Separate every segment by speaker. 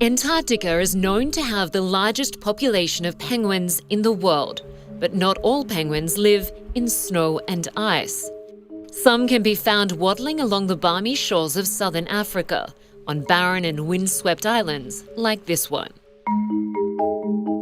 Speaker 1: Antarctica is known to have the largest population of penguins in the world, but not all penguins live in snow and ice. Some can be found waddling along the balmy shores of southern Africa, on barren and windswept islands like this one.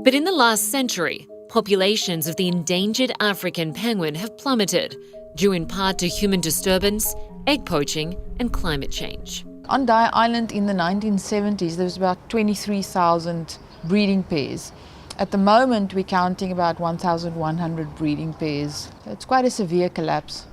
Speaker 1: But in the last century, populations of the endangered African penguin have plummeted, due in part to human disturbance, egg poaching, and climate change.
Speaker 2: On Dyer Island in the 1970s, there was about 23,000 breeding pairs. At the moment, we're counting about 1,100 breeding pairs. It's quite a severe collapse.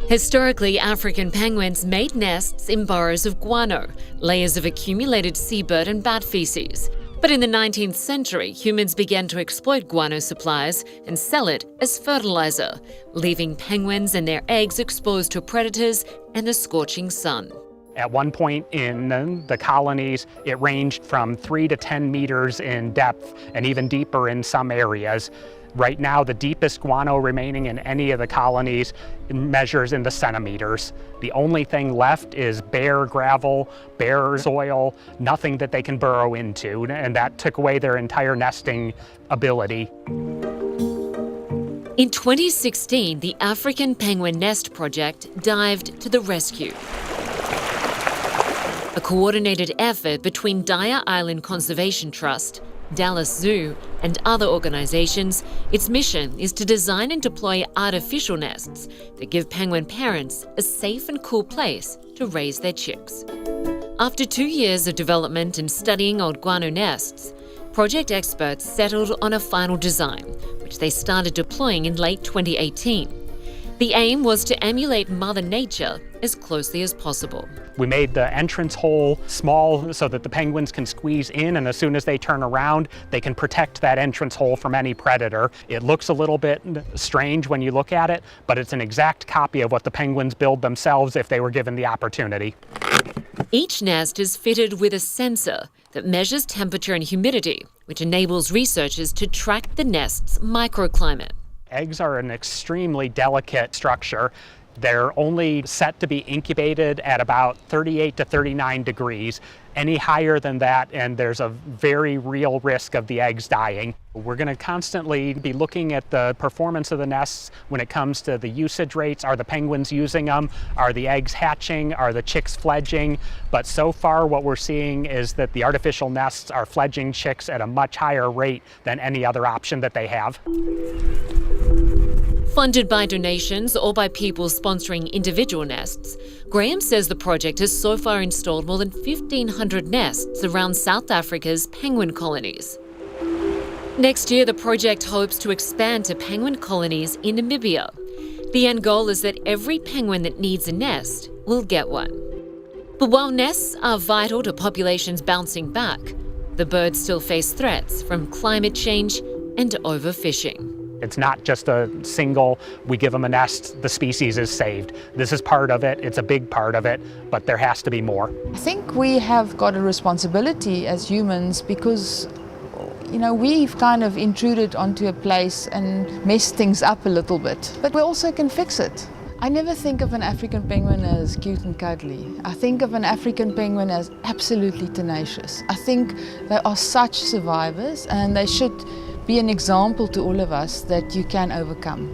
Speaker 1: Historically, African penguins made nests in burrows of guano, layers of accumulated seabird and bat feces. But in the 19th century, humans began to exploit guano supplies and sell it as fertilizer, leaving penguins and their eggs exposed to predators and the scorching sun.
Speaker 3: At one point in the colonies, it ranged from 3 to 10 meters in depth and even deeper in some areas. Right now, the deepest guano remaining in any of the colonies measures in the centimeters. The only thing left is bare gravel, bare soil, nothing that they can burrow into, and that took away their entire nesting ability.
Speaker 1: In 2016, the African Penguin Nest Project dived to the rescue. A coordinated effort between Dyer Island Conservation Trust, Dallas Zoo, and other organizations, its mission is to design and deploy artificial nests that give penguin parents a safe and cool place to raise their chicks. After 2 years of development and studying old guano nests, project experts settled on a final design, which they started deploying in late 2018. The aim was to emulate Mother Nature as closely as possible.
Speaker 3: We made the entrance hole small so that the penguins can squeeze in, and as soon as they turn around, they can protect that entrance hole from any predator. It looks a little bit strange when you look at it, but it's an exact copy of what the penguins build themselves if they were given the opportunity.
Speaker 1: Each nest is fitted with a sensor that measures temperature and humidity, which enables researchers to track the nest's microclimate.
Speaker 3: Eggs are an extremely delicate structure. They're only set to be incubated at about 38 to 39 degrees. Any higher than that, and there's a very real risk of the eggs dying. We're going to constantly be looking at the performance of the nests when it comes to the usage rates. Are the penguins using them? Are the eggs hatching? Are the chicks fledging? But so far what we're seeing is that the artificial nests are fledging chicks at a much higher rate than any other option that they have.
Speaker 1: Funded by donations or by people sponsoring individual nests, Graham says the project has so far installed more than 1,500 nests around South Africa's penguin colonies. Next year, the project hopes to expand to penguin colonies in Namibia. The end goal is that every penguin that needs a nest will get one. But while nests are vital to populations bouncing back, the birds still face threats from climate change and overfishing.
Speaker 3: It's not just a single, we give them a nest, the species is saved. This is part of it, it's a big part of it, but there has to be more.
Speaker 2: I think we have got a responsibility as humans because, we've kind of intruded onto a place and messed things up a little bit, but we also can fix it. I never think of an African penguin as cute and cuddly. I think of an African penguin as absolutely tenacious. I think they are such survivors and they should be an example to all of us that you can overcome.